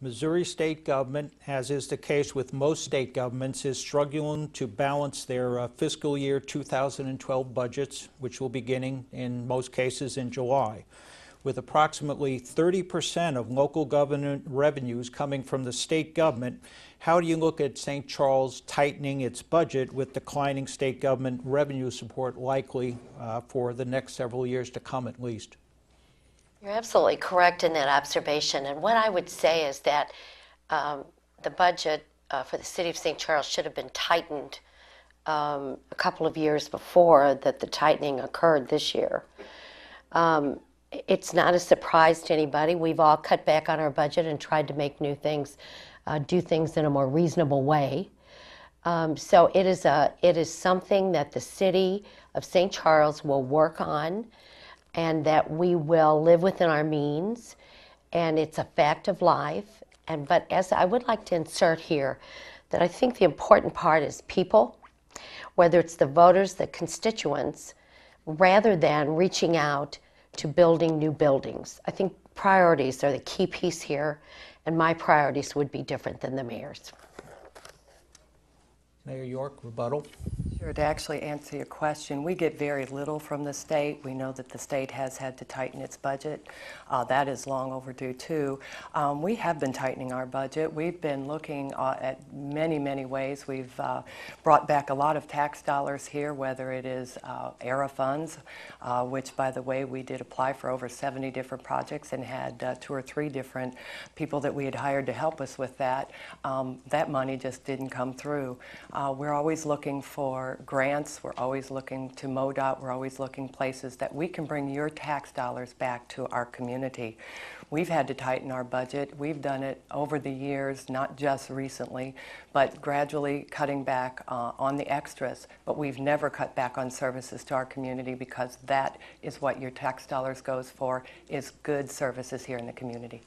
Missouri state government, as is the case with most state governments, is struggling to balance their fiscal year 2012 budgets, which will be beginning in most cases in July. With approximately 30% of local government revenues coming from the state government, how do you look at St. Charles tightening its budget with declining state government revenue support likely for the next several years to come at least? You're absolutely correct in that observation. And what I would say is that the budget for the city of St. Charles should have been tightened a couple of years before that the tightening occurred this year. It's not a surprise to anybody. We've all cut back on our budget and tried to make new things, do things in a more reasonable way. So it is something that the city of St. Charles will work on, and that we will live within our means, and it's a fact of life. But as I would like to insert here, that I think the important part is people, whether it's the voters, the constituents, rather than reaching out to building new buildings. I think priorities are the key piece here, and my priorities would be different than the mayor's. Mayor York, rebuttal. Sure. To actually answer your question, we get very little from the state. We know that the state has had to tighten its budget. That is long overdue too. We have been tightening our budget. We've been looking at many ways. We've brought back a lot of tax dollars here, whether it is ERA funds, which by the way we did apply for over 70 different projects and had 2 or 3 different people that we had hired to help us with that. That money just didn't come through. We're always looking for grants. We're always looking to MoDOT. We're always looking places that we can bring your tax dollars back to our community. We've had to tighten our budget. We've done it over the years, not just recently, but gradually cutting back on the extras. But we've never cut back on services to our community, because that is what your tax dollars goes for, is good services here in the community.